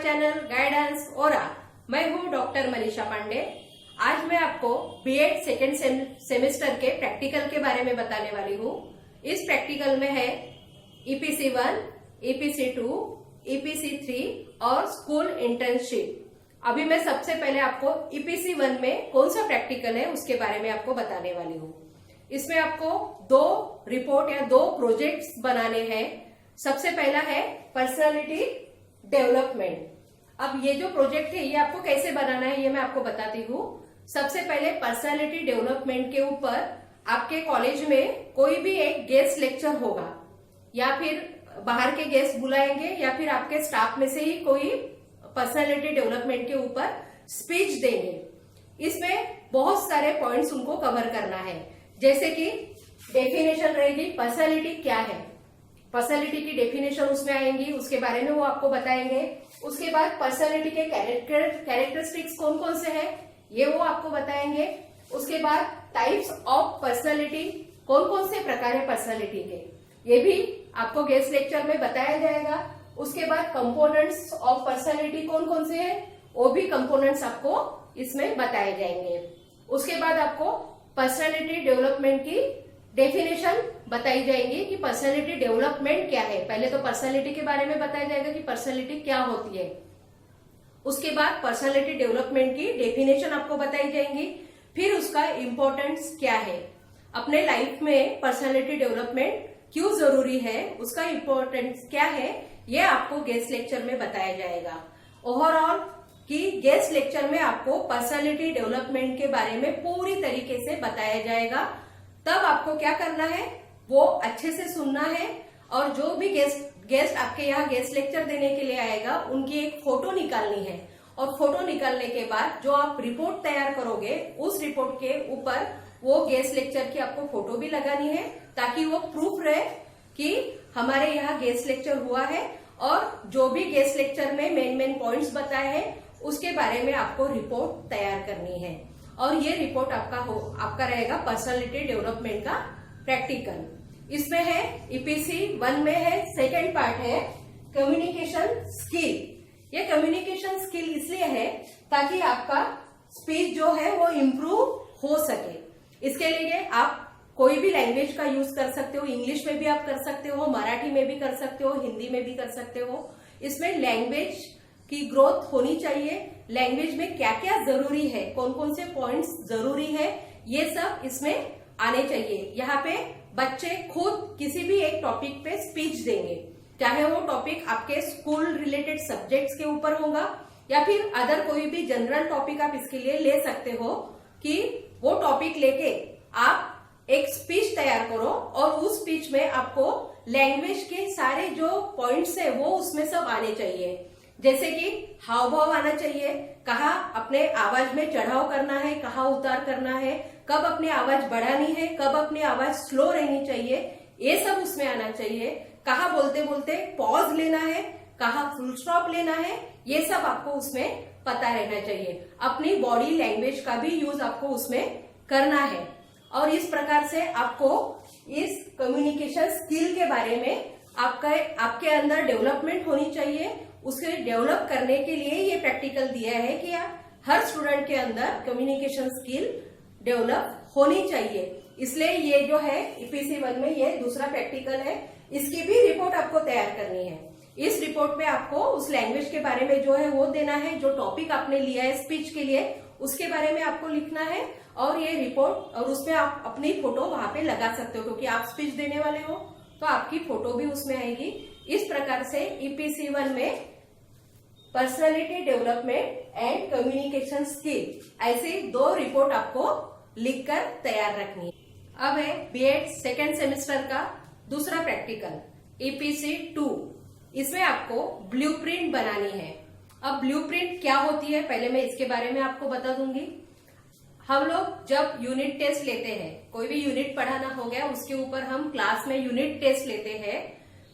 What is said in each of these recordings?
Channel guidance ओरा। मैं हूँ doctor Manisha Pandey. आज मैं आपको बीएड सेकेंड सेमेस्टर के प्रैक्टिकल के बारे में बताने वाली हूँ। इस प्रैक्टिकल में है ईपीसी 1, ईपीसी 2, ईपीसी 3 और स्कूल इंटर्नशिप। अभी मैं सबसे पहले आपको ईपीसी 1 में कौन सा प्रैक्टिकल है उसके बारे में आपको बताने वाली हूँ। इसमें आपको 2 रिपोर्ट या 2 प्रोजेक्ट्स बनाने हैं। सबसे पहला है पर्सनालिटी डेवलपमेंट। अब ये जो प्रोजेक्ट है ये आपको कैसे बनाना है ये मैं आपको बताती हूँ। सबसे पहले पर्सनालिटी डेवलपमेंट के ऊपर आपके कॉलेज में कोई भी एक गेस्ट लेक्चर होगा या फिर बाहर के गेस्ट बुलाएंगे या फिर आपके स्टाफ में से ही कोई पर्सनालिटी डेवलपमेंट के ऊपर स्पीच देंगे। इसमें बहुत सारे पॉइंट्स उनको कवर करना है, जैसे कि डेफिनेशन रहेगी पर्सनालिटी क्या है, पर्सनालिटी की डेफिनेशन उसमें आएंगी, उसके बारे में वो आपको बताएंगे। उसके बाद पर्सनालिटी के कैरेक्टरिस्टिक्स कौन कौन से हैं ये वो आपको बताएंगे। उसके बाद टाइप्स ऑफ पर्सनालिटी, कौन कौन से प्रकार है पर्सनालिटी के, ये भी आपको गेस्ट लेक्चर में बताया जाएगा। उसके बाद कंपोनेंट्स ऑफ पर्सनालिटी कौन कौन से हैं वो भी कंपोनेंट्स आपको इसमें बताए जाएंगे। उसके बाद आपको पर्सनालिटी डेवलपमेंट की डेफिनेशन बताई जाएगी कि पर्सनालिटी डेवलपमेंट क्या है। पहले तो पर्सनालिटी के बारे में बताया जाएगा कि पर्सनालिटी क्या होती है। उसके बाद पर्सनालिटी डेवलपमेंट की डेफिनेशन आपको बताई जाएंगी। फिर उसका इम्पोर्टेंस क्या है, अपने लाइफ में पर्सनालिटी डेवलपमेंट क्यों जरूरी है, उसका इम्पोर्टेंस क्या है, ये आपको गेस्ट लेक्चर में बताया जाएगा। ओवरऑल कि गेस्ट लेक्चर में आपको पर्सनालिटी डेवलपमेंट के बारे में पूरी तरीके से बताया जाएगा। तब आपको क्या करना है, वो अच्छे से सुनना है और जो भी गेस्ट आपके यहाँ गेस्ट लेक्चर देने के लिए आएगा उनकी एक फोटो निकालनी है। और फोटो निकालने के बाद जो आप रिपोर्ट तैयार करोगे उस रिपोर्ट के ऊपर वो गेस्ट लेक्चर की आपको फोटो भी लगानी है, ताकि वो प्रूफ रहे कि हमारे यहाँ गेस्ट लेक्चर हुआ है और जो भी गेस्ट लेक्चर में मेन पॉइंट्स बताए हैं उसके बारे में आपको रिपोर्ट तैयार करनी है। और ये रिपोर्ट आपका रहेगा पर्सनालिटी डेवलपमेंट का प्रैक्टिकल। इसमें है ईपीसी 1 में है, सेकेंड पार्ट है कम्युनिकेशन स्किल। ये कम्युनिकेशन स्किल इसलिए है ताकि आपका स्पीच जो है वो इम्प्रूव हो सके। इसके लिए आप कोई भी लैंग्वेज का यूज कर सकते हो, इंग्लिश में भी आप कर सकते हो, मराठी में भी कर सकते हो, हिंदी में भी कर सकते हो। इसमें लैंग्वेज की ग्रोथ होनी चाहिए, लैंग्वेज में क्या क्या जरूरी है, कौन कौन से पॉइंट्स जरूरी है, ये सब इसमें आने चाहिए। यहाँ पे बच्चे खुद किसी भी एक टॉपिक पे स्पीच देंगे, चाहे वो टॉपिक आपके स्कूल रिलेटेड सब्जेक्ट्स के ऊपर होगा या फिर अदर कोई भी जनरल टॉपिक आप इसके लिए ले सकते हो कि वो टॉपिक लेके आप एक स्पीच तैयार करो और उस स्पीच में आपको लैंग्वेज के सारे जो पॉइंट्स है वो उसमें सब आने चाहिए। जैसे कि हाव भाव आना चाहिए, कहाँ अपने आवाज में चढ़ाव करना है, कहाँ उतार करना है, कब अपनी आवाज बढ़ानी है, कब अपनी आवाज स्लो रहनी चाहिए, ये सब उसमें आना चाहिए। कहाँ बोलते बोलते पॉज लेना है, कहाँ फुल स्टॉप लेना है, ये सब आपको उसमें पता रहना चाहिए। अपनी बॉडी लैंग्वेज का भी यूज आपको उसमें करना है। और इस प्रकार से आपको इस कम्युनिकेशन स्किल के बारे में आपके अंदर डेवलपमेंट होनी चाहिए। उसके डेवलप करने के लिए ये प्रैक्टिकल दिया है कि हर स्टूडेंट के अंदर कम्युनिकेशन स्किल डेवलप होनी चाहिए। इसलिए ये जो है ईपीसी 1 में ये दूसरा प्रैक्टिकल है, इसकी भी रिपोर्ट आपको तैयार करनी है। इस रिपोर्ट में आपको उस लैंग्वेज के बारे में जो है वो देना है, जो टॉपिक आपने लिया है स्पीच के लिए उसके बारे में आपको लिखना है और ये रिपोर्ट, और उसमें आप अपनी फोटो वहां पे लगा सकते हो क्योंकि आप स्पीच देने वाले हो तो आपकी फोटो भी उसमें आएगी। इस प्रकार से ईपीसी 1 में personality development and communication skill ऐसे 2 रिपोर्ट आपको लिखकर तैयार रखनी है। अब है बीएड सेकेंड सेमेस्टर का दूसरा प्रैक्टिकल ईपीसी 2। इसमें आपको ब्लूप्रिंट बनानी है। अब ब्लूप्रिंट क्या होती है पहले मैं इसके बारे में आपको बता दूंगी। हम लोग जब यूनिट टेस्ट लेते हैं, कोई भी यूनिट पढ़ाना हो गया उसके ऊपर हम क्लास में यूनिट टेस्ट लेते हैं,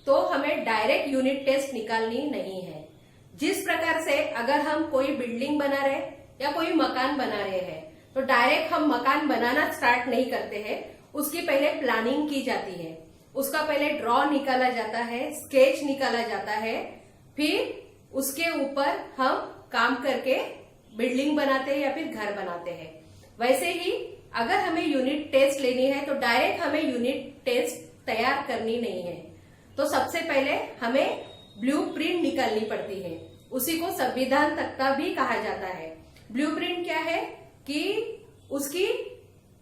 तो हमें डायरेक्ट यूनिट टेस्ट निकालनी नहीं है। जिस प्रकार से अगर हम कोई बिल्डिंग बना रहे या कोई मकान बना रहे हैं तो डायरेक्ट हम मकान बनाना स्टार्ट नहीं करते हैं, उसकी पहले प्लानिंग की जाती है, उसका पहले ड्रॉ निकाला जाता है, स्केच निकाला जाता है, फिर उसके ऊपर हम काम करके बिल्डिंग बनाते हैं या फिर घर बनाते हैं। वैसे ही अगर हमें यूनिट टेस्ट लेनी है तो डायरेक्ट हमें यूनिट टेस्ट तैयार करनी नहीं है। तो सबसे पहले हमें ब्लूप्रिंट निकालनी पड़ती है। उसी को संविधान तख्ता भी कहा जाता है। ब्लूप्रिंट क्या है कि उसकी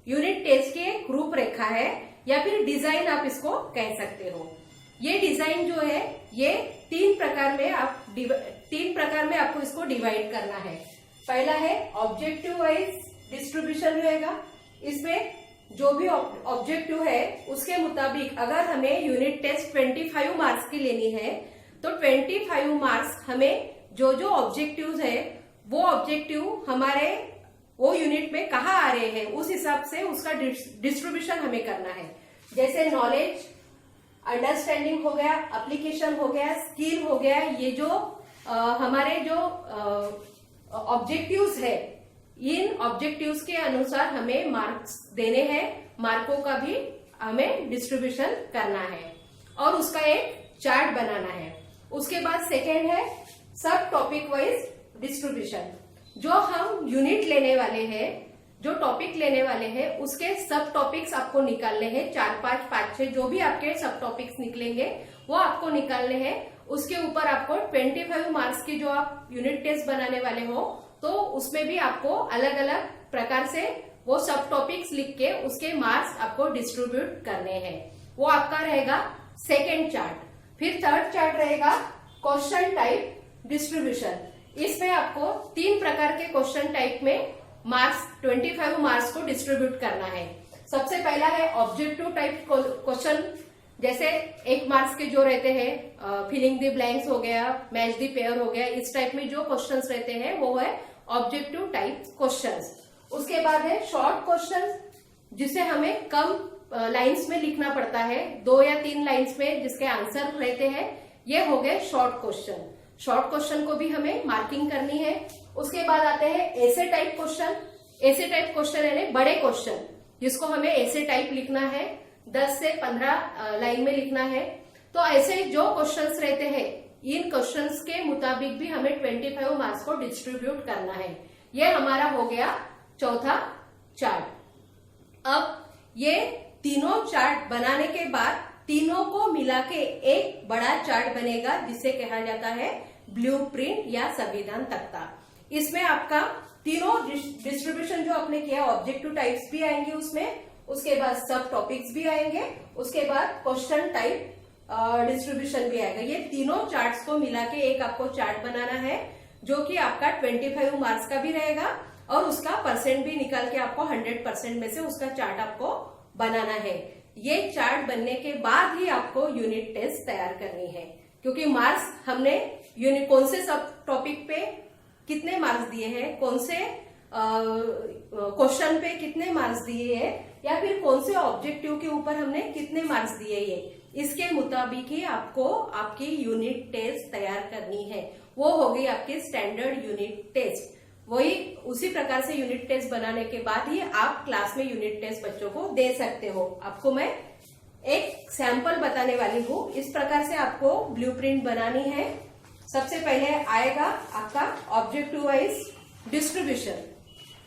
यूनिट टेस्ट की एक रूपरेखा है या फिर डिजाइन आप इसको कह सकते हो। ये डिजाइन जो है ये तीन प्रकार में आपको इसको डिवाइड करना है। पहला है ऑब्जेक्टिव वाइज डिस्ट्रीब्यूशन रहेगा। इसमें जो भी ऑब्जेक्टिव है उसके मुताबिक अगर हमें यूनिट टेस्ट 25 मार्क्स की लेनी है तो 25 मार्क्स हमें जो जो ऑब्जेक्टिव्स है वो ऑब्जेक्टिव हमारे वो यूनिट में कहाँ आ रहे हैं उस हिसाब से उसका डिस्ट्रीब्यूशन हमें करना है। जैसे नॉलेज, अंडरस्टैंडिंग हो गया, एप्लीकेशन हो गया, स्किल हो गया, ये जो हमारे जो ऑब्जेक्टिव्स है इन ऑब्जेक्टिव्स के अनुसार हमें मार्क्स देने हैं। मार्कों का भी हमें डिस्ट्रीब्यूशन करना है और उसका एक चार्ट बनाना है। उसके बाद सेकेंड है सब टॉपिक वाइज डिस्ट्रीब्यूशन। जो हम यूनिट लेने वाले हैं, जो टॉपिक लेने वाले हैं उसके सब टॉपिक्स आपको निकालने हैं। 4, 5, 5, 6 जो भी आपके सब टॉपिक्स निकलेंगे वो आपको निकालने हैं। उसके ऊपर आपको 25 मार्क्स की जो आप यूनिट टेस्ट बनाने वाले हो तो उसमें भी आपको अलग अलग प्रकार से वो सब टॉपिक्स लिख के उसके मार्क्स आपको डिस्ट्रीब्यूट करने हैं। वो आपका रहेगा सेकेंड चार्ट। फिर थर्ड चार्ट रहेगा क्वेश्चन टाइप डिस्ट्रीब्यूशन। इसमें आपको 3 प्रकार के क्वेश्चन टाइप में मार्क्स 25 मार्क्स को डिस्ट्रीब्यूट करना है। सबसे पहला है ऑब्जेक्टिव टाइप क्वेश्चन, जैसे 1 मार्क्स के जो रहते हैं फिलिंग द ब्लैंक्स हो गया, मैच द पेयर हो गया, इस टाइप में जो क्वेश्चंस रहते हैं वो है ऑब्जेक्टिव टाइप क्वेश्चंस। उसके बाद है शॉर्ट क्वेश्चन जिसे हमें कम लाइंस में लिखना पड़ता है, 2 या 3 लाइंस में जिसके आंसर रहते हैं, ये हो गए शॉर्ट क्वेश्चन। शॉर्ट क्वेश्चन को भी हमें मार्किंग करनी है। उसके बाद आते हैं ऐसे टाइप क्वेश्चन। ऐसे टाइप क्वेश्चन यानी बड़े क्वेश्चन जिसको हमें ऐसे टाइप लिखना है, 10 से 15 लाइन में लिखना है। तो ऐसे जो क्वेश्चंस रहते हैं इन क्वेश्चंस के मुताबिक भी हमें 25 मार्क्स को डिस्ट्रीब्यूट करना है। ये हमारा हो गया चौथा चार्ट। अब ये तीनों चार्ट बनाने के बाद तीनों को मिला के एक बड़ा चार्ट बनेगा जिसे कहा जाता है ब्लूप्रिंट या संविधान तख्ता। इसमें आपका तीनों डिस्ट्रीब्यूशन जो आपने किया ऑब्जेक्टिव टाइप्स भी आएंगे उसमें, उसके बाद सब टॉपिक्स भी आएंगे, उसके बाद क्वेश्चन टाइप डिस्ट्रीब्यूशन भी आएगा। ये तीनों चार्ट्स को मिला के एक आपको चार्ट बनाना है जो कि आपका 25 मार्क्स का भी रहेगा और उसका परसेंट भी निकाल के आपको 100% में से उसका चार्ट आपको बनाना है। ये चार्ट बनने के बाद ही आपको यूनिट टेस्ट तैयार करनी है, क्योंकि मार्क्स हमने यूनिट कौन से सब टॉपिक पे कितने मार्क्स दिए हैं, कौन से क्वेश्चन पे कितने मार्क्स दिए हैं या फिर कौन से ऑब्जेक्टिव के ऊपर हमने कितने मार्क्स दिए हैं, इसके मुताबिक ही आपको आपकी यूनिट टेस्ट तैयार करनी है। वो हो गई आपकी स्टैंडर्ड यूनिट टेस्ट। वही उसी प्रकार से यूनिट टेस्ट बनाने के बाद ही आप क्लास में यूनिट टेस्ट बच्चों को दे सकते हो। आपको मैं एक सैंपल बताने वाली हूँ। इस प्रकार से आपको ब्लूप्रिंट बनानी है। सबसे पहले आएगा आपका ऑब्जेक्टिव वाइज डिस्ट्रीब्यूशन,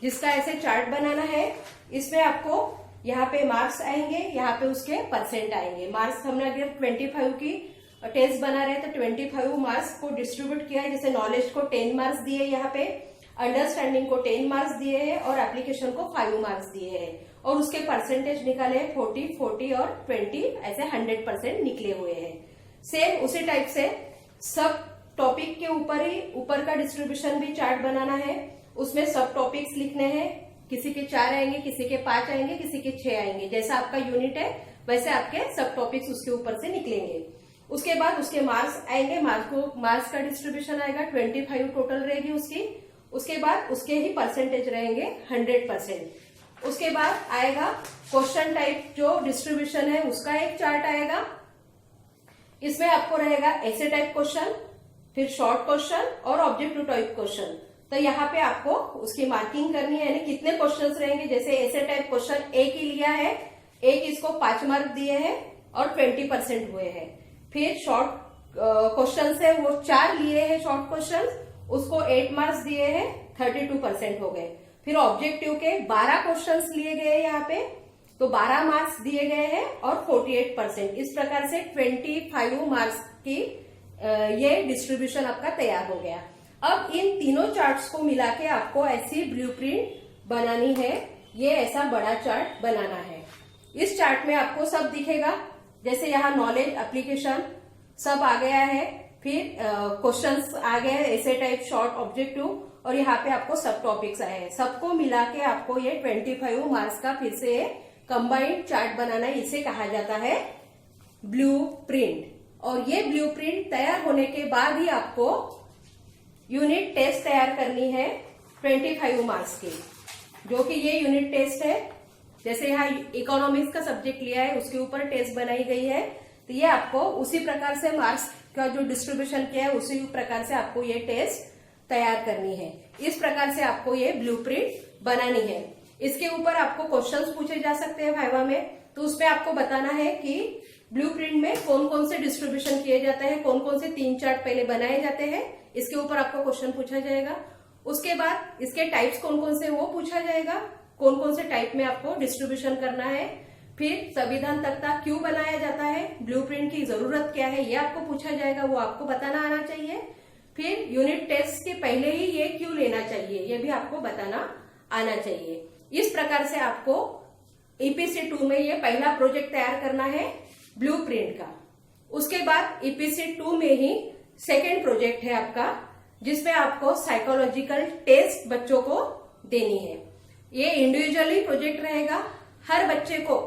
जिसका ऐसे चार्ट बनाना है। इसमें आपको यहाँ पे मार्क्स आएंगे, यहाँ पे उसके परसेंट आएंगे। मार्क्स हमने अगर 25 की टेस्ट बना रहे तो 25 मार्क्स को डिस्ट्रीब्यूट किया है। जैसे नॉलेज को 10 मार्क्स दिए, यहाँ पे अंडरस्टैंडिंग को 10 मार्क्स दिए हैं और एप्लीकेशन को 5 मार्क्स दिए हैं और उसके परसेंटेज निकाले हैं 40, 40 और 20, ऐसे 100% निकले हुए हैं। सेम उसी टाइप से सब टॉपिक के ऊपर का डिस्ट्रीब्यूशन भी चार्ट बनाना है। उसमें सब टॉपिक्स लिखने हैं, किसी के 4 आएंगे, किसी के 5 आएंगे, किसी के 6 आएंगे। जैसा आपका यूनिट है वैसे आपके सब टॉपिक्स उसके ऊपर से निकलेंगे। उसके बाद उसके मार्क्स आएंगे, मार्क्स का डिस्ट्रीब्यूशन आएगा, 25 टोटल रहेगी उसकी। उसके बाद उसके ही परसेंटेज रहेंगे 100%। उसके बाद आएगा क्वेश्चन टाइप जो डिस्ट्रीब्यूशन है उसका एक चार्ट आएगा। इसमें आपको रहेगा ऐसे टाइप क्वेश्चन, फिर शॉर्ट क्वेश्चन और ऑब्जेक्टिव टाइप क्वेश्चन। तो यहाँ पे आपको उसकी मार्किंग करनी है, यानी कितने क्वेश्चंस रहेंगे। जैसे ऐसे टाइप क्वेश्चन एक ही लिया है, एक इसको 5 मार्क दिए हैं और 20% हुए हैं। फिर शॉर्ट क्वेश्चन है वो 4 लिए हैं शॉर्ट क्वेश्चन, उसको 8 मार्क्स दिए हैं, 32% हो गए। फिर ऑब्जेक्टिव के 12 क्वेश्चंस लिए गए यहाँ पे, तो 12 मार्क्स दिए गए हैं और 48%। इस प्रकार से 25 मार्क्स की ये डिस्ट्रीब्यूशन आपका तैयार हो गया। अब इन तीनों चार्ट्स को मिला के आपको ऐसी ब्लूप्रिंट बनानी है, ये ऐसा बड़ा चार्ट बनाना है। इस चार्ट में आपको सब दिखेगा, जैसे यहाँ नॉलेज, एप्लीकेशन सब आ गया है, फिर क्वेश्चंस आ गए, ऐसे टाइप, शॉर्ट, ऑब्जेक्टिव, और यहाँ पे आपको सब टॉपिक्स आए हैं। सबको मिला के आपको ये 25 मार्क्स का फिर से कंबाइंड चार्ट बनाना है, इसे कहा जाता है ब्लूप्रिंट। और ये ब्लूप्रिंट तैयार होने के बाद ही आपको यूनिट टेस्ट तैयार करनी है 25 मार्क्स की, जो कि ये यूनिट टेस्ट है। जैसे यहाँ इकोनॉमिक्स का सब्जेक्ट लिया है, उसके ऊपर टेस्ट बनाई गई है, तो ये आपको उसी प्रकार से मार्क्स का जो डिस्ट्रीब्यूशन किया है उसी प्रकार से आपको ये टेस्ट तैयार करनी है। इस प्रकार से आपको ये ब्लूप्रिंट बनानी है। इसके ऊपर आपको क्वेश्चंस पूछे जा सकते हैं वाइवा में, तो उसमें आपको बताना है कि ब्लूप्रिंट में कौन कौन से डिस्ट्रीब्यूशन किए जाते हैं, कौन कौन से 3 चार्ट पहले बनाए जाते हैं, इसके ऊपर आपको क्वेश्चन पूछा जाएगा। उसके बाद इसके टाइप्स कौन कौन से वो पूछा जाएगा, कौन कौन से टाइप में आपको डिस्ट्रीब्यूशन करना है। फिर संविधान तख्ता क्यों बनाया जाता है, ब्लूप्रिंट की जरूरत क्या है, ये आपको पूछा जाएगा, वो आपको बताना आना चाहिए। फिर यूनिट टेस्ट के पहले ही ये क्यों लेना चाहिए, ये भी आपको बताना आना चाहिए। इस प्रकार से आपको ईपीसी 2 में ये पहला प्रोजेक्ट तैयार करना है ब्लूप्रिंट का। उसके बाद ईपीसी 2 में ही सेकेंड प्रोजेक्ट है आपका, जिसमें आपको साइकोलॉजिकल टेस्ट बच्चों को देनी है। ये इंडिविजुअली प्रोजेक्ट रहेगा। हर बच्चे को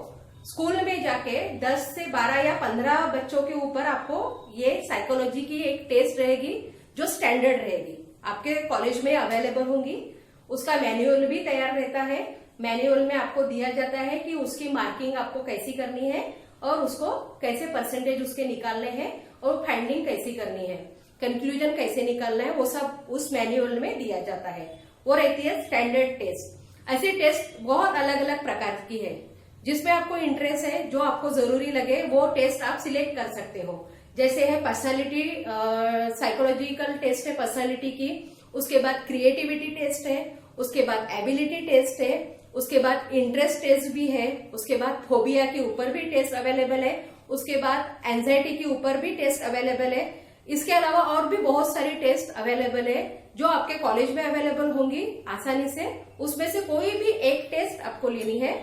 स्कूल में जाके 10 से 12 या 15 बच्चों के ऊपर आपको ये साइकोलॉजी की एक टेस्ट रहेगी, जो स्टैंडर्ड रहेगी, आपके कॉलेज में अवेलेबल होंगी। उसका मैन्युअल भी तैयार रहता है। मैन्युअल में आपको दिया जाता है कि उसकी मार्किंग आपको कैसी करनी है और उसको कैसे परसेंटेज उसके निकालने हैं और फाइंडिंग कैसी करनी है, कंक्लूजन कैसे निकालना है, वो सब उस मैन्युअल में दिया जाता है। वो रहती है स्टैंडर्ड टेस्ट। ऐसी टेस्ट बहुत अलग अलग प्रकार की है, जिसमें आपको इंटरेस्ट है, जो आपको जरूरी लगे वो टेस्ट आप सिलेक्ट कर सकते हो। जैसे है पर्सनालिटी, साइकोलॉजिकल टेस्ट है पर्सनालिटी की, उसके बाद क्रिएटिविटी टेस्ट है, उसके बाद एबिलिटी टेस्ट है, उसके बाद इंटरेस्ट टेस्ट भी है, उसके बाद फोबिया के ऊपर भी टेस्ट अवेलेबल है, उसके बाद एंजाइटी के ऊपर भी टेस्ट अवेलेबल है। इसके अलावा और भी बहुत सारी टेस्ट अवेलेबल है जो आपके कॉलेज में अवेलेबल होंगी आसानी से। उसमें से कोई भी एक टेस्ट आपको लेनी है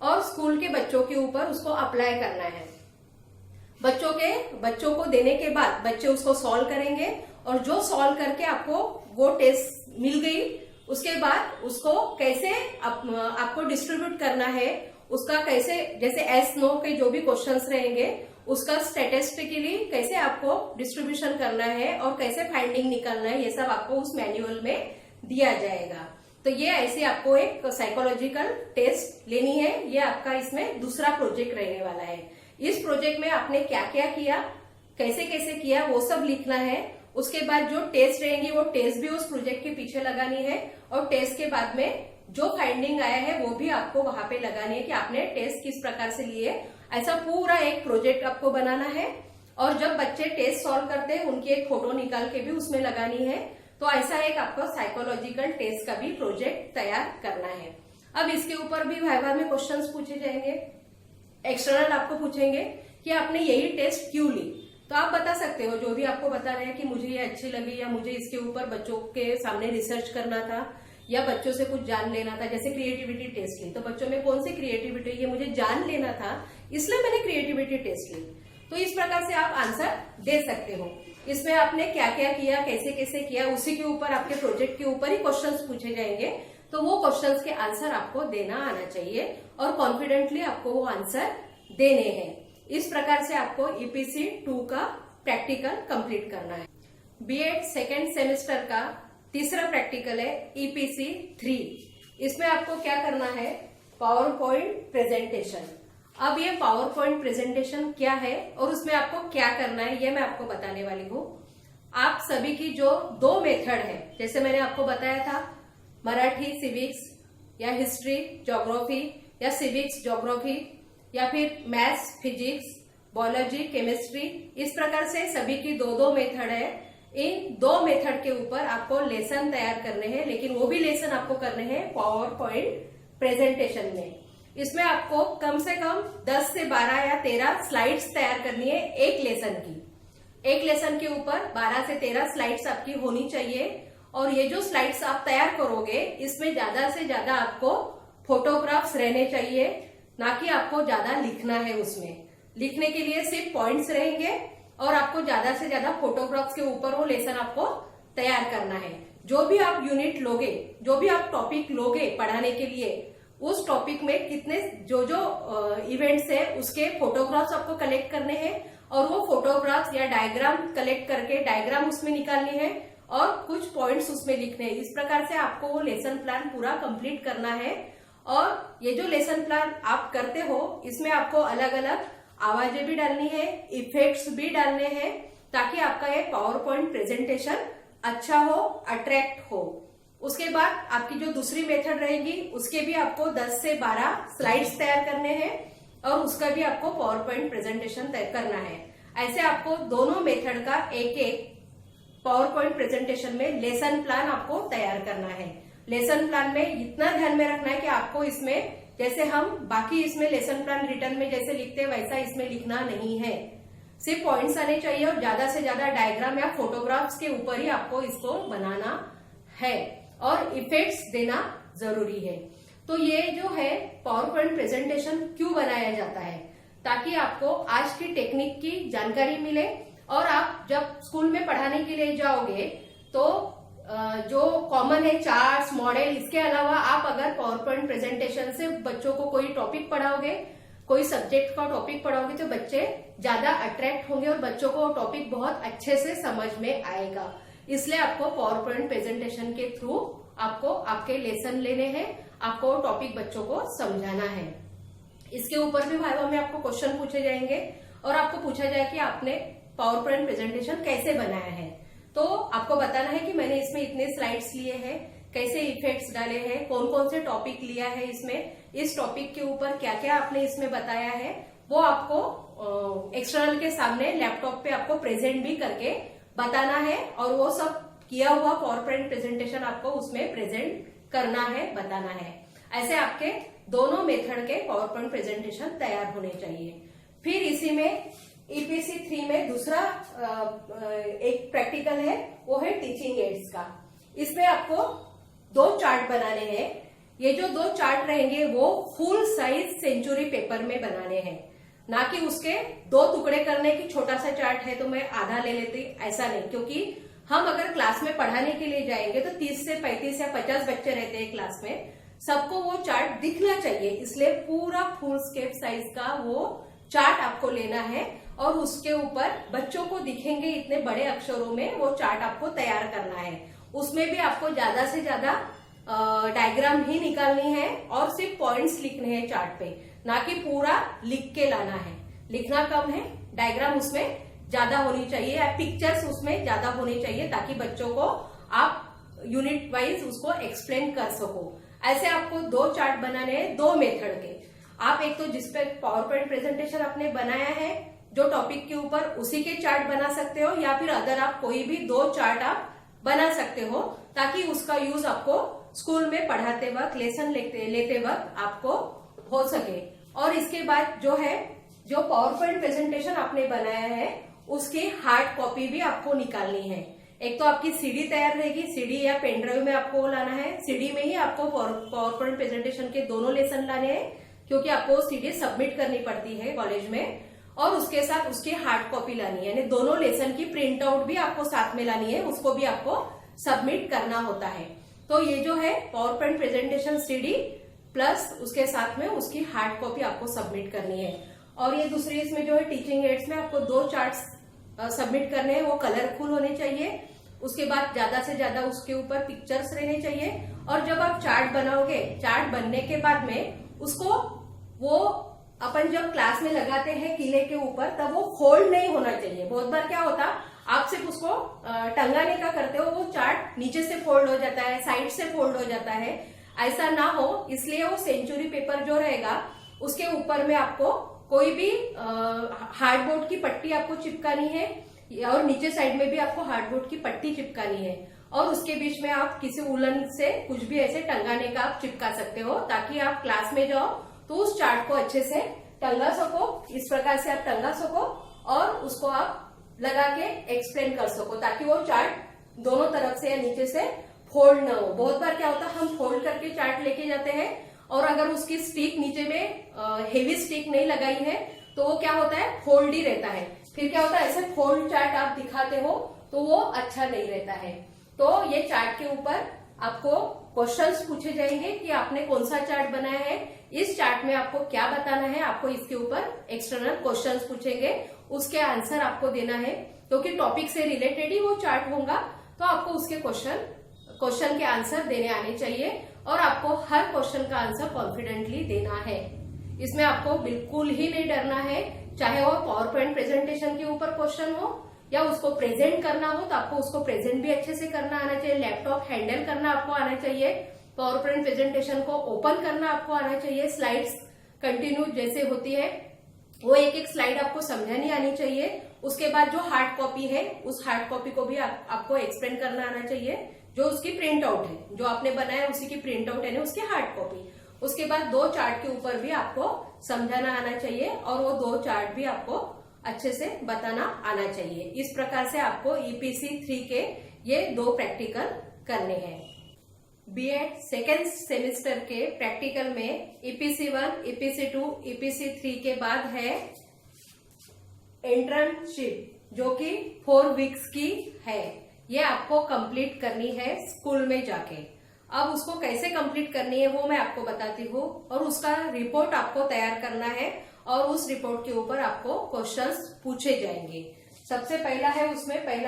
और स्कूल के बच्चों के ऊपर उसको अप्लाई करना है। बच्चों को देने के बाद बच्चे उसको सॉल्व करेंगे, और जो सॉल्व करके आपको वो टेस्ट मिल गई, उसके बाद उसको कैसे आपको डिस्ट्रीब्यूट करना है, उसका कैसे, जैसे एस नो के जो भी क्वेश्चंस रहेंगे उसका स्टैटिस्टिकली कैसे आपको डिस्ट्रीब्यूशन करना है और कैसे फाइंडिंग निकालना है, ये सब आपको उस मैन्युअल में दिया जाएगा। तो ये ऐसे आपको एक साइकोलॉजिकल टेस्ट लेनी है। ये आपका इसमें दूसरा प्रोजेक्ट रहने वाला है। इस प्रोजेक्ट में आपने क्या क्या किया, कैसे कैसे किया, वो सब लिखना है। उसके बाद जो टेस्ट रहेंगी वो टेस्ट भी उस प्रोजेक्ट के पीछे लगानी है, और टेस्ट के बाद में जो फाइंडिंग आया है वो भी आपको वहां पे लगानी है कि आपने टेस्ट किस प्रकार से लिए। ऐसा पूरा एक प्रोजेक्ट आपको बनाना है, और जब बच्चे टेस्ट सॉल्व करते हैं उनकी एक फोटो निकाल के भी उसमें लगानी है। तो ऐसा एक आपको साइकोलॉजिकल टेस्ट का भी प्रोजेक्ट तैयार करना है। अब इसके ऊपर भी वाइवा में क्वेश्चंस पूछे जाएंगे, एक्सटर्नल आपको पूछेंगे कि आपने यही टेस्ट क्यों ली। तो आप बता सकते हो, जो भी आपको बता रहे हैं कि मुझे ये अच्छी लगी, या मुझे इसके ऊपर बच्चों के सामने रिसर्च करना था, या बच्चों से कुछ जान लेना था। जैसे क्रिएटिविटी टेस्ट ली, तो बच्चों में कौन सी क्रिएटिविटी ये मुझे जान लेना था, इसलिए मैंने क्रिएटिविटी टेस्ट ली। तो इस प्रकार से आप आंसर दे सकते हो। इसमें आपने क्या क्या किया, कैसे कैसे किया, उसी के ऊपर आपके प्रोजेक्ट के ऊपर ही क्वेश्चंस पूछे जाएंगे। तो वो क्वेश्चंस के आंसर आपको देना आना चाहिए, और कॉन्फिडेंटली आपको वो आंसर देने हैं। इस प्रकार से आपको ईपीसी 2 का प्रैक्टिकल कंप्लीट करना है। बीएड सेकेंड सेमेस्टर का तीसरा प्रैक्टिकल है ईपीसी 3। इसमें आपको क्या करना है, पावर पॉइंट प्रेजेंटेशन। अब ये पावर पॉइंट प्रेजेंटेशन क्या है और उसमें आपको क्या करना है, ये मैं आपको बताने वाली हूँ। आप सभी की जो 2 मेथड है, जैसे मैंने आपको बताया था, मराठी सिविक्स या हिस्ट्री ज्योग्राफी या सिविक्स ज्योग्राफी, या फिर मैथ्स फिजिक्स, बायोलॉजी, केमिस्ट्री, इस प्रकार से सभी की दो दो मेथड है। इन दो मेथड के ऊपर आपको लेसन तैयार करने हैं, लेकिन वो भी लेसन आपको करने हैं पावर पॉइंट प्रेजेंटेशन में। इसमें आपको कम से कम 10 से 12 या 13 स्लाइड्स तैयार करनी है एक लेसन की। एक लेसन के ऊपर 12 से 13 स्लाइड्स आपकी होनी चाहिए। और ये जो स्लाइड्स आप तैयार करोगे, इसमें ज्यादा से ज्यादा आपको फोटोग्राफ्स रहने चाहिए, ना कि आपको ज्यादा लिखना है। उसमें लिखने के लिए सिर्फ पॉइंट्स रहेंगे और आपको ज्यादा से ज्यादा फोटोग्राफ्स के ऊपर वो लेसन आपको तैयार करना है। जो भी आप यूनिट लोगे, जो भी आप टॉपिक लोगे पढ़ाने के लिए, उस टॉपिक में कितने जो इवेंट्स है उसके फोटोग्राफ्स आपको कलेक्ट करने हैं और वो फोटोग्राफ्स या डायग्राम कलेक्ट करके डायग्राम उसमें निकालनी है और कुछ पॉइंट्स उसमें लिखने हैं। इस प्रकार से आपको वो लेसन प्लान पूरा कंप्लीट करना है। और ये जो लेसन प्लान आप करते हो, इसमें आपको अलग अलग आवाजें भी डालनी है, इफेक्ट्स भी डालने हैं, ताकि आपका ये पावर पॉइंट प्रेजेंटेशन अच्छा हो, अट्रैक्ट हो। उसके बाद आपकी जो दूसरी मेथड रहेगी, उसके भी आपको 10 से 12 स्लाइड्स तैयार करने हैं और उसका भी आपको पावर पॉइंट प्रेजेंटेशन तैयार करना है। ऐसे आपको दोनों मेथड का एक एक पावर पॉइंट प्रेजेंटेशन में लेसन प्लान आपको तैयार करना है। लेसन प्लान में इतना ध्यान में रखना है कि आपको इसमें, जैसे हम बाकी इसमें लेसन प्लान रिटर्न में जैसे लिखते हैं वैसा इसमें लिखना नहीं है। सिर्फ पॉइंट्स आने चाहिए और ज्यादा से ज्यादा डायग्राम या फोटोग्राफ्स के ऊपर ही आपको इसको बनाना है और इफेक्ट्स देना जरूरी है। तो ये जो है पावर पॉइंट प्रेजेंटेशन क्यों बनाया जाता है, ताकि आपको आज की टेक्निक की जानकारी मिले और आप जब स्कूल में पढ़ाने के लिए जाओगे तो जो कॉमन है चार्ट्स, मॉडल, इसके अलावा आप अगर पावर पॉइंट प्रेजेंटेशन से बच्चों को कोई टॉपिक पढ़ाओगे, कोई सब्जेक्ट का टॉपिक पढ़ाओगे, तो बच्चे ज्यादा अट्रैक्ट होंगे और बच्चों को टॉपिक बहुत अच्छे से समझ में आएगा। इसलिए आपको पावर पॉइंट प्रेजेंटेशन के थ्रू आपको आपके लेसन लेने हैं, आपको टॉपिक बच्चों को समझाना है। इसके ऊपर भी भाई में आपको क्वेश्चन पूछे जाएंगे और आपको पूछा जाए कि आपने पावर पॉइंट प्रेजेंटेशन कैसे बनाया है। तो आपको बताना है कि मैंने इसमें इतने स्लाइड्स लिए हैं, कैसे इफेक्ट्स डाले हैं, कौन कौन से टॉपिक लिया है इसमें, इस टॉपिक के ऊपर क्या क्या आपने इसमें बताया है, वो आपको एक्सटर्नल के सामने लैपटॉप पे आपको प्रेजेंट भी करके बताना है और वो सब किया हुआ पावर पॉइंट प्रेजेंटेशन आपको उसमें प्रेजेंट करना है, बताना है। ऐसे आपके दोनों मेथड के पावर पॉइंट प्रेजेंटेशन तैयार होने चाहिए। फिर इसी में EPC 3 में दूसरा एक प्रैक्टिकल है, वो है टीचिंग एड्स का। इसमें आपको 2 चार्ट बनाने हैं। ये जो 2 चार्ट रहेंगे वो फुल साइज सेंचुरी पेपर में बनाने हैं, ना कि उसके 2 टुकड़े करने की छोटा सा चार्ट है तो मैं आधा ले लेती, ऐसा नहीं। क्योंकि हम अगर क्लास में पढ़ाने के लिए जाएंगे तो 30 से 35 या 50 बच्चे रहते हैं क्लास में, सबको वो चार्ट दिखना चाहिए, इसलिए पूरा फुल स्केप साइज का वो चार्ट आपको लेना है और उसके ऊपर बच्चों को दिखेंगे इतने बड़े अक्षरों में वो चार्ट आपको तैयार करना है। उसमें भी आपको ज्यादा से ज्यादा डायग्राम ही निकालनी है और सिर्फ पॉइंट्स लिखने हैं चार्ट पे, ना कि पूरा लिख के लाना है। लिखना कम है, डायग्राम उसमें ज्यादा होनी चाहिए या पिक्चर्स उसमें ज्यादा होनी चाहिए, ताकि बच्चों को आप यूनिट वाइज उसको एक्सप्लेन कर सको। ऐसे आपको 2 चार्ट बनाने हैं 2 मेथड के। आप एक तो जिसपे पावर पॉइंट प्रेजेंटेशन आपने बनाया है जो टॉपिक के ऊपर, उसी के चार्ट बना सकते हो, या फिर अदर आप कोई भी 2 चार्ट आप बना सकते हो, ताकि उसका यूज आपको स्कूल में पढ़ाते वक्त, लेसन लेते वक्त आपको हो सके। और इसके बाद जो है, जो पावर पॉइंट प्रेजेंटेशन आपने बनाया है उसकी हार्ड कॉपी भी आपको निकालनी है। एक तो आपकी सीडी तैयार रहेगी, सीडी या पेन ड्राइव में आपको लाना है। सीडी में ही आपको पावर पॉइंट प्रेजेंटेशन के दोनों लेसन लाने हैं, क्योंकि आपको सीडी सबमिट करनी पड़ती है कॉलेज में, और उसके साथ उसकी हार्ड कॉपी लानी है, यानी दोनों लेसन की प्रिंट आउट भी आपको साथ में लानी है, उसको भी आपको सबमिट करना होता है। तो ये जो है power point presentation CD plus उसके साथ में उसकी हार्ड कॉपी आपको सबमिट करनी है। और ये दूसरी इसमें जो है टीचिंग एड्स में आपको 2 चार्ट्स सबमिट करने हैं, वो कलरफुल होने चाहिए। उसके बाद ज्यादा से ज्यादा उसके ऊपर पिक्चर्स रहने चाहिए। और जब आप चार्ट बनाओगे, चार्ट बनने के बाद में उसको वो अपन जब क्लास में लगाते हैं किले के ऊपर, तब वो फोल्ड नहीं होना चाहिए। बहुत बार क्या होता, आप सिर्फ उसको टंगाने का करते हो, वो चार्ट नीचे से फोल्ड हो जाता है, साइड से फोल्ड हो जाता है। ऐसा ना हो, इसलिए वो सेंचुरी पेपर जो रहेगा उसके ऊपर में आपको कोई भी हार्डबोर्ड की पट्टी आपको चिपकानी है और नीचे साइड में भी आपको हार्डबोर्ड की पट्टी चिपकानी है और उसके बीच में आप किसी उलन से कुछ भी ऐसे टंगाने का आप चिपका सकते हो ताकि आप क्लास में जाओ तो उस चार्ट को अच्छे से टंगा सको। इस प्रकार से आप टंगा सको और उसको आप लगा के एक्सप्लेन कर सको ताकि वो चार्ट दोनों तरफ से या नीचे से फोल्ड ना हो। बहुत बार क्या होता है हम फोल्ड करके चार्ट लेके जाते हैं और अगर उसकी स्टिक नीचे में हेवी स्टिक नहीं लगाई है तो वो क्या होता है फोल्ड ही रहता है। फिर क्या होता है ऐसे फोल्ड चार्ट आप दिखाते हो तो वो अच्छा नहीं रहता है। तो ये चार्ट के ऊपर आपको क्वेश्चंस पूछे जाएंगे कि आपने कौन सा चार्ट बनाया है, इस चार्ट में आपको क्या बताना है, आपको इसके ऊपर एक्सटर्नल क्वेश्चंस पूछेंगे, उसके आंसर आपको देना है क्योंकि टॉपिक से रिलेटेड ही वो चार्ट होगा तो आपको उसके क्वेश्चन के आंसर देने आने चाहिए और आपको हर क्वेश्चन का आंसर कॉन्फिडेंटली देना है। इसमें आपको बिल्कुल ही नहीं डरना है, चाहे वो पावर पॉइंट प्रेजेंटेशन के ऊपर क्वेश्चन हो या उसको प्रेजेंट करना हो तो आपको उसको प्रेजेंट भी अच्छे से करना आना चाहिए, लैपटॉप हैंडल करना आपको आना चाहिए, पावर पॉइंट प्रेजेंटेशन को ओपन करना आपको आना चाहिए, स्लाइड्स कंटिन्यू जैसे होती है वो एक एक स्लाइड आपको समझानी आनी चाहिए। उसके बाद जो हार्ड कॉपी है उस हार्ड कॉपी को भी आपको एक्सप्लेन करना आना चाहिए, जो उसकी प्रिंट आउट है, जो आपने बनाया उसी की प्रिंट आउट है ना उसकी हार्ड कॉपी। उसके बाद 2 चार्ट के ऊपर भी आपको समझाना आना चाहिए और वो 2 चार्ट भी आपको अच्छे से बताना आना चाहिए। इस प्रकार से आपको ईपीसी 3 के ये 2 प्रैक्टिकल करने हैं। बीएड सेकेंड सेमेस्टर के प्रैक्टिकल में ईपीसी 1, ईपीसी 2, ईपीसी 3 के बाद है इंटर्नशिप जो कि 4 वीक्स की है। ये आपको कंप्लीट करनी है स्कूल में जाके। अब उसको कैसे कंप्लीट करनी है वो मैं आपको बताती हूँ और उसका रिपोर्ट आपको तैयार करना है और उस रिपोर्ट के ऊपर आपको क्वेश्चंस पूछे जाएंगे। सबसे पहला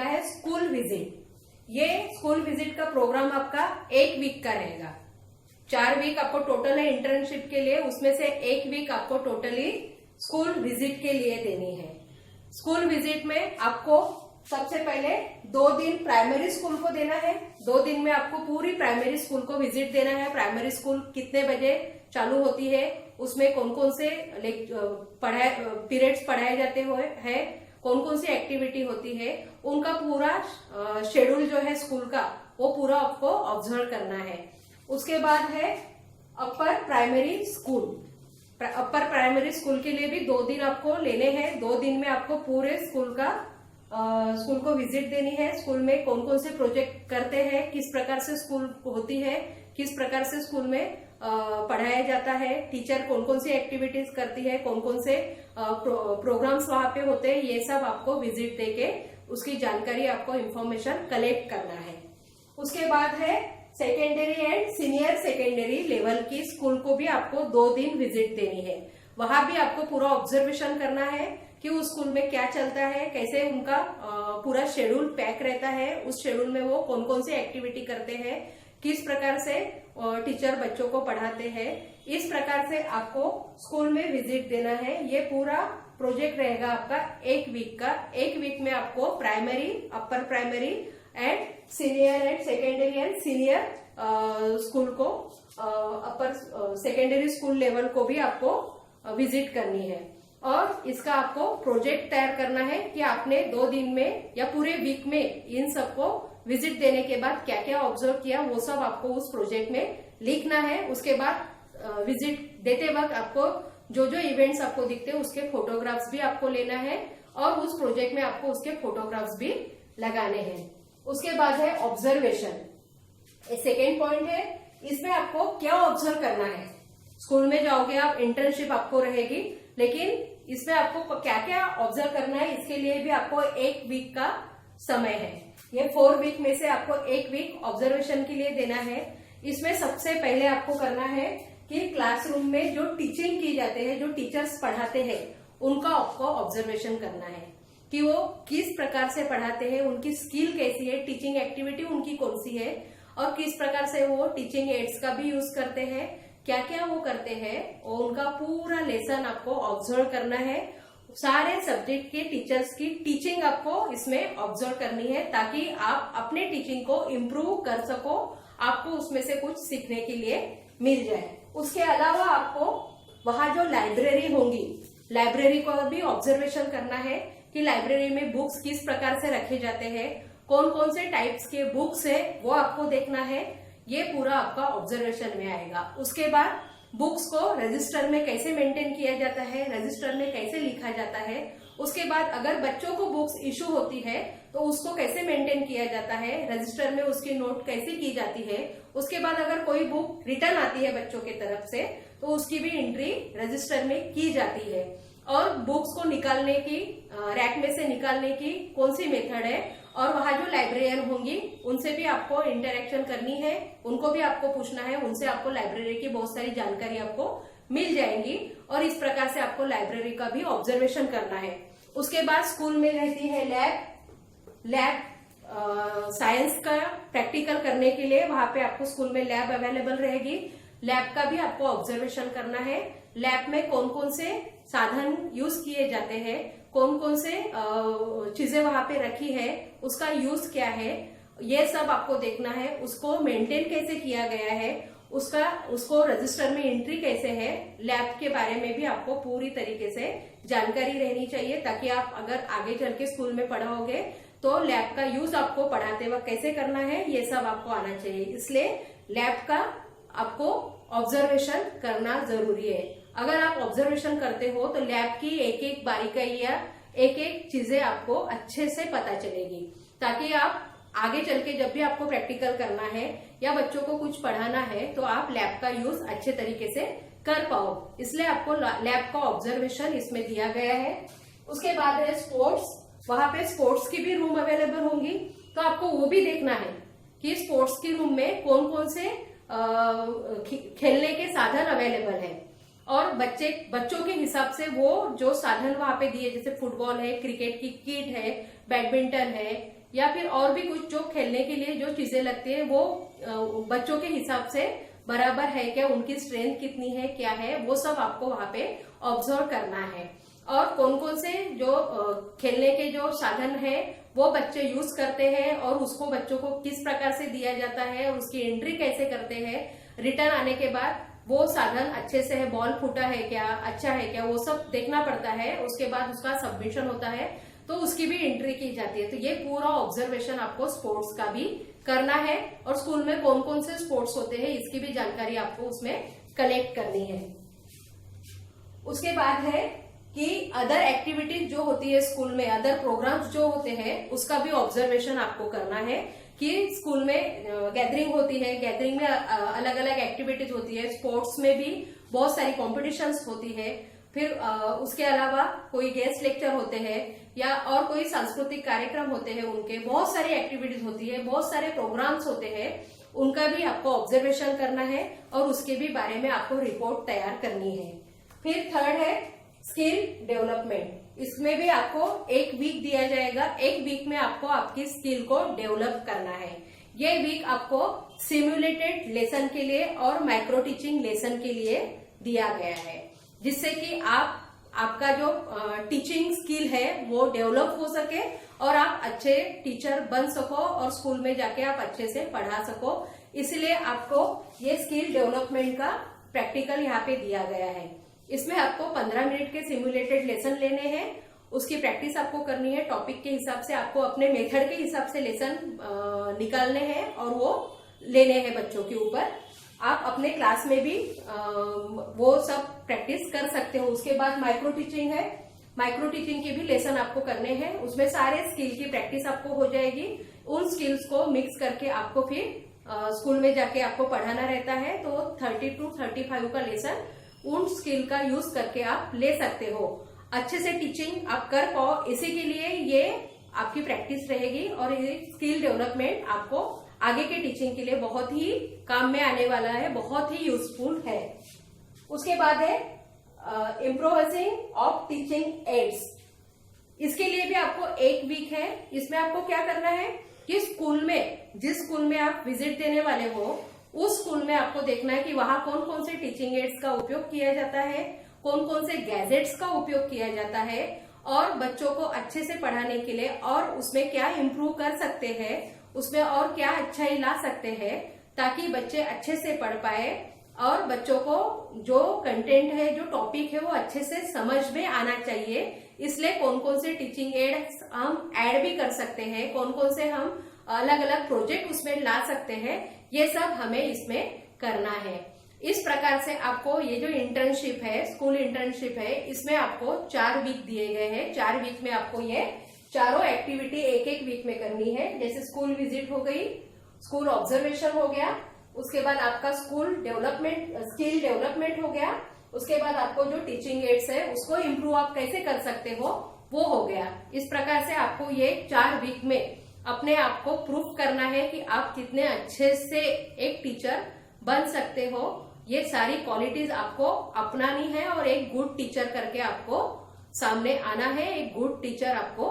है स्कूल विजिट। ये स्कूल विजिट का प्रोग्राम आपका 1 वीक का रहेगा। 4 वीक आपको टोटल है इंटर्नशिप के लिए, उसमें से 1 वीक आपको टोटली स्कूल विजिट के लिए देनी है। स्कूल विजिट में आपको सबसे पहले 2 दिन प्राइमरी स्कूल को देना है। 2 दिन में आपको पूरी प्राइमरी स्कूल को विजिट देना है। प्राइमरी स्कूल कितने बजे चालू होती है, उसमें कौन कौन से पीरियड्स पढ़ाए जाते हैं, कौन कौन सी एक्टिविटी होती है, उनका पूरा शेड्यूल जो है स्कूल का वो पूरा आपको ऑब्जर्व करना है। उसके बाद है upper primary school. Upper primary school के लिए भी 2 दिन आपको लेने हैं। 2 दिन में आपको पूरे स्कूल को विजिट देनी है। स्कूल में कौन कौन से प्रोजेक्ट करते हैं, किस प्रकार से स्कूल होती है, किस प्रकार से स्कूल में पढ़ाया जाता है, टीचर कौन कौन सी एक्टिविटीज करती है, कौन कौन से प्रोग्राम्स वहां पे होते हैं, ये सब आपको विजिट देके उसकी जानकारी आपको इंफॉर्मेशन कलेक्ट करना है। उसके बाद है secondary and senior secondary level की स्कूल को भी आपको 2 दिन विजिट देनी है। वहां भी आपको पूरा ऑब्जर्वेशन करना है कि उस स्कूल में क्या चलता है, कैसे उनका पूरा शेड्यूल पैक रहता है, उस शेड्यूल में वो कौन कौन सी एक्टिविटी करते हैं, किस प्रकार से टीचर बच्चों को पढ़ाते हैं। इस प्रकार से आपको स्कूल में विजिट देना है। ये पूरा प्रोजेक्ट रहेगा आपका 1 वीक का। 1 वीक में आपको primary, upper primary and senior and secondary and senior school को, अपर सेकेंडरी स्कूल लेवल को भी आपको विजिट करनी है और इसका आपको प्रोजेक्ट तैयार करना है कि आपने 2 दिन में या पूरे वीक में इन सबको विजिट देने के बाद क्या क्या ऑब्जर्व किया वो सब आपको उस प्रोजेक्ट में लिखना है। उसके बाद विजिट देते वक्त आपको जो जो इवेंट्स आपको दिखते हैं उसके फोटोग्राफ्स भी आपको लेना है और उस प्रोजेक्ट में आपको उसके फोटोग्राफ्स भी लगाने हैं। उसके बाद है ऑब्जर्वेशन। सेकेंड पॉइंट है, इसमें आपको क्या ऑब्जर्व करना है। स्कूल में जाओगे आप, इंटर्नशिप आपको रहेगी, लेकिन इसमें आपको क्या क्या ऑब्जर्व करना है इसके लिए भी आपको 1 वीक का समय है। ये 4 वीक में से आपको 1 वीक ऑब्जर्वेशन के लिए देना है। इसमें सबसे पहले आपको करना है कि क्लासरूम में जो टीचिंग की जाते हैं, जो टीचर्स पढ़ाते हैं, उनका आपको ऑब्जर्वेशन करना है कि वो किस प्रकार से पढ़ाते हैं, उनकी स्किल कैसी है, टीचिंग एक्टिविटी उनकी कौन सी है और किस प्रकार से वो टीचिंग एड्स का भी यूज करते हैं, क्या क्या वो करते हैं और उनका पूरा लेसन आपको ऑब्जर्व करना है। सारे सब्जेक्ट के टीचर्स की टीचिंग आपको इसमें ऑब्जर्व करनी है ताकि आप अपने टीचिंग को इम्प्रूव कर सको, आपको उसमें से कुछ सीखने के लिए मिल जाए। उसके अलावा आपको वहां जो लाइब्रेरी होंगी, लाइब्रेरी को भी ऑब्जर्वेशन करना है कि लाइब्रेरी में बुक्स किस प्रकार से रखे जाते हैं, कौन कौन से टाइप्स के बुक्स है वो आपको देखना है। ये पूरा आपका ऑब्जर्वेशन में आएगा। उसके बाद बुक्स को रजिस्टर में कैसे मेंटेन किया जाता है, रजिस्टर में कैसे लिखा जाता है। उसके बाद अगर बच्चों को बुक्स इशू होती है तो उसको कैसे मेंटेन किया जाता है, रजिस्टर में उसकी नोट कैसे की जाती है। उसके बाद अगर कोई बुक रिटर्न आती है बच्चों की तरफ से तो उसकी भी एंट्री रजिस्टर में की जाती है। और बुक्स को निकालने की, रैक में से निकालने की कौन सी मेथड है, और वहां जो लाइब्रेरियन होंगी उनसे भी आपको इंटरेक्शन करनी है, उनको भी आपको पूछना है, उनसे आपको लाइब्रेरी की बहुत सारी जानकारी आपको मिल जाएंगी। और इस प्रकार से आपको लाइब्रेरी का भी ऑब्जर्वेशन करना है। उसके बाद स्कूल में रहती है लैब साइंस का प्रैक्टिकल करने के लिए वहां पे आपको स्कूल में लैब अवेलेबल रहेगी। लैब का भी आपको ऑब्जर्वेशन करना है। लैब में कौन कौन से साधन यूज किए जाते हैं, कौन कौन से चीजें वहां पे रखी है, उसका यूज क्या है, ये सब आपको देखना है। उसको मेंटेन कैसे किया गया है, उसको रजिस्टर में एंट्री कैसे है, लैब के बारे में भी आपको पूरी तरीके से जानकारी रहनी चाहिए, ताकि आप अगर आगे चल के स्कूल में पढ़ाओगे तो लैब का यूज आपको पढ़ाते वक्त कैसे करना है ये सब आपको आना चाहिए। इसलिए लैब का आपको ऑब्जर्वेशन करना जरूरी है। अगर आप ऑब्जर्वेशन करते हो तो लैब की एक एक बारीकी या एक एक चीजें आपको अच्छे से पता चलेगी, ताकि आप आगे चल के जब भी आपको प्रैक्टिकल करना है या बच्चों को कुछ पढ़ाना है तो आप लैब का यूज अच्छे तरीके से कर पाओ। इसलिए आपको लैब का ऑब्जर्वेशन इसमें दिया गया है। उसके बाद है स्पोर्ट्स। वहां पे स्पोर्ट्स की भी रूम अवेलेबल होंगी, तो आपको वो भी देखना है कि स्पोर्ट्स की रूम में कौन कौन से खेलने के साधन अवेलेबल है, और बच्चों के हिसाब से वो जो साधन वहां पे दिए, जैसे फुटबॉल है, क्रिकेट की किट है, बैडमिंटन है, या फिर और भी कुछ जो खेलने के लिए जो चीजें लगती है वो बच्चों के हिसाब से बराबर है क्या, उनकी स्ट्रेंथ कितनी है, क्या है, वो सब आपको वहां पे ऑब्जर्व करना है। और कौन कौन से जो खेलने के जो साधन है वो बच्चे यूज करते हैं और उसको बच्चों को किस प्रकार से दिया जाता है और उसकी एंट्री कैसे करते हैं। रिटर्न आने के बाद वो साधन अच्छे से है, बॉल फूटा है क्या, अच्छा है क्या, वो सब देखना पड़ता है। उसके बाद उसका सबमिशन होता है तो उसकी भी एंट्री की जाती है। तो ये पूरा ऑब्जर्वेशन आपको स्पोर्ट्स का भी करना है, और स्कूल में कौन कौन से स्पोर्ट्स होते हैं इसकी भी जानकारी आपको उसमें कलेक्ट करनी है। उसके बाद है कि अदर एक्टिविटीज जो होती है स्कूल में, अदर प्रोग्राम्स जो होते हैं उसका भी ऑब्जर्वेशन आपको करना है कि स्कूल में गैदरिंग होती है, गैदरिंग में अलग अलग एक्टिविटीज होती है, स्पोर्ट्स में भी बहुत सारी कॉम्पिटिशन्स होती है, फिर उसके अलावा कोई गेस्ट लेक्चर होते हैं या और कोई सांस्कृतिक कार्यक्रम होते हैं, उनके बहुत सारी एक्टिविटीज होती है, बहुत सारे प्रोग्राम्स होते हैं, उनका भी आपको ऑब्जर्वेशन करना है और उसके भी बारे में आपको रिपोर्ट तैयार करनी है। फिर थर्ड है स्किल डेवलपमेंट। इसमें भी आपको एक वीक दिया जाएगा, एक वीक में आपको आपकी स्किल को डेवलप करना है। ये वीक आपको सिमुलेटेड लेसन के लिए और माइक्रो टीचिंग लेसन के लिए दिया गया है, जिससे कि आपका जो टीचिंग स्किल है वो डेवलप हो सके और आप अच्छे टीचर बन सको और स्कूल में जाके आप अच्छे से पढ़ा सको। इसलिए आपको ये स्किल डेवलपमेंट का प्रैक्टिकल यहाँ पे दिया गया है। इसमें आपको 15 मिनट के सिमुलेटेड लेसन लेने हैं, उसकी प्रैक्टिस आपको करनी है। टॉपिक के हिसाब से आपको अपने मेथड के हिसाब से लेसन निकालने हैं और वो लेने हैं बच्चों के ऊपर। आप अपने क्लास में भी वो सब प्रैक्टिस कर सकते हो। उसके बाद माइक्रो टीचिंग है, माइक्रो टीचिंग के भी लेसन आपको करने हैं। उसमें सारे स्किल की प्रैक्टिस आपको हो जाएगी। उन स्किल्स को मिक्स करके आपको फिर स्कूल में जाके आपको पढ़ाना रहता है। तो 30 to 35 का लेसन उन स्किल का यूज करके आप ले सकते हो। अच्छे से टीचिंग आप कर पाओ, इसी के लिए ये आपकी प्रैक्टिस रहेगी और ये स्किल डेवलपमेंट आपको आगे के टीचिंग के लिए बहुत ही काम में आने वाला है, बहुत ही यूजफुल है। उसके बाद है इम्प्रोवाइजिंग ऑफ टीचिंग एड्स। इसके लिए भी आपको एक वीक है। इसमें आपको क्या करना है कि स्कूल में, जिस स्कूल में आप विजिट देने वाले हो उस स्कूल में आपको देखना है कि वहां कौन कौन से टीचिंग एड्स का उपयोग किया जाता है, कौन कौन से गैजेट्स का उपयोग किया जाता है, और बच्चों को अच्छे से पढ़ाने के लिए और उसमें क्या इम्प्रूव कर सकते हैं, उसमें और क्या अच्छाई ला सकते हैं, ताकि बच्चे अच्छे से पढ़ पाए और बच्चों को जो कंटेंट है, जो टॉपिक है, वो अच्छे से समझ में आना चाहिए। इसलिए कौन कौन से टीचिंग एड्स हम ऐड भी कर सकते हैं, कौन कौन से हम अलग अलग प्रोजेक्ट उसमें ला सकते हैं, ये सब हमें इसमें करना है। इस प्रकार से आपको ये जो इंटर्नशिप है, स्कूल इंटर्नशिप है, इसमें आपको 4 वीक दिए गए हैं। 4 वीक में आपको ये चारों एक्टिविटी एक एक वीक में करनी है। जैसे स्कूल विजिट हो गई, स्कूल ऑब्जर्वेशन हो गया, उसके बाद आपका स्कूल डेवलपमेंट, स्किल डेवलपमेंट हो गया, उसके बाद आपको जो टीचिंग एड्स है उसको इम्प्रूव आप कैसे कर सकते हो वो हो गया। इस प्रकार से आपको ये 4 वीक में अपने आप को प्रूफ करना है कि आप कितने अच्छे से एक टीचर बन सकते हो। ये सारी क्वालिटीज आपको अपनानी है और एक गुड टीचर करके आपको सामने आना है, एक गुड टीचर आपको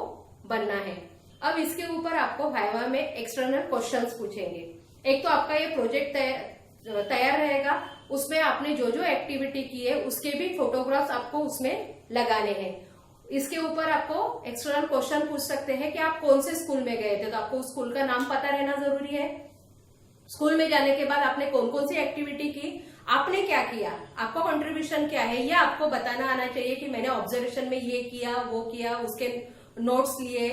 बनना है। अब इसके ऊपर आपको वाइवा में एक्सटर्नल क्वेश्चंस पूछेंगे। एक तो आपका ये प्रोजेक्ट तैयार रहेगा, उसमें आपने जो जो एक्टिविटी की है उसके भी फोटोग्राफ्स आपको उसमें लगाने हैं। इसके ऊपर आपको एक्सटर्नल क्वेश्चन पूछ सकते हैं कि आप कौन से स्कूल में गए थे, तो आपको उस स्कूल का नाम पता रहना जरूरी है। स्कूल में जाने के बाद आपने कौन कौन सी एक्टिविटी की, आपने क्या किया, आपका कंट्रीब्यूशन क्या है, ये आपको बताना आना चाहिए कि मैंने ऑब्जर्वेशन में ये किया, वो किया, उसके नोट्स लिए,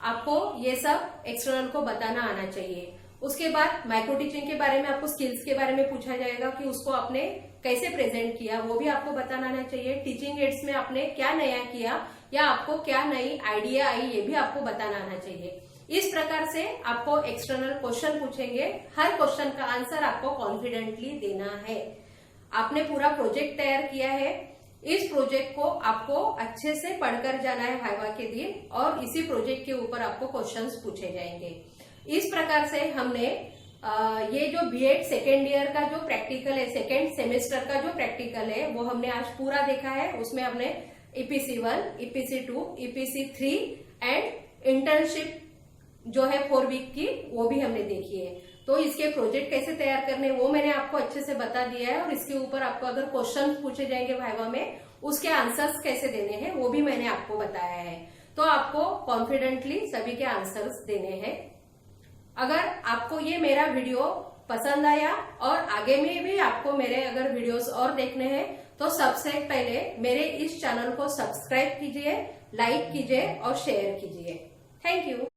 आपको ये सब एक्सटर्नल को बताना आना चाहिए। उसके बाद माइक्रो टीचिंग के बारे में आपको स्किल्स के बारे में पूछा जाएगा कि उसको आपने कैसे प्रेजेंट किया, वो भी आपको बताना आना चाहिए। टीचिंग एड्स में आपने क्या नया किया या आपको क्या नई आइडिया आई, ये भी आपको बताना आना चाहिए। इस प्रकार से आपको एक्सटर्नल क्वेश्चन पूछेंगे। हर क्वेश्चन का आंसर आपको कॉन्फिडेंटली देना है। आपने पूरा प्रोजेक्ट तैयार किया है, इस प्रोजेक्ट को आपको अच्छे से पढ़कर जाना है वाइवा के दिन, और इसी प्रोजेक्ट के ऊपर आपको क्वेश्चंस पूछे जाएंगे। इस प्रकार से हमने ये जो बीएड सेकेंड ईयर का जो प्रैक्टिकल है, सेकेंड सेमेस्टर का जो प्रैक्टिकल है, वो हमने आज पूरा देखा है। उसमें हमने EPC 1, EPC 2, EPC 3 and internship जो है 4 वीक की, वो भी हमने देखी है। तो इसके प्रोजेक्ट कैसे तैयार करने वो मैंने आपको अच्छे से बता दिया है, और इसके ऊपर आपको अगर क्वेश्चन पूछे जाएंगे वाइवा में, उसके आंसर्स कैसे देने हैं वो भी मैंने आपको बताया है। तो आपको कॉन्फिडेंटली सभी के आंसर्स देने हैं। अगर आपको ये मेरा वीडियो पसंद आया और आगे में भी आपको मेरे अगर वीडियोस और देखने हैं, तो सबसे पहले मेरे इस चैनल को सब्सक्राइब कीजिए, लाइक कीजिए और शेयर कीजिए। Thank you.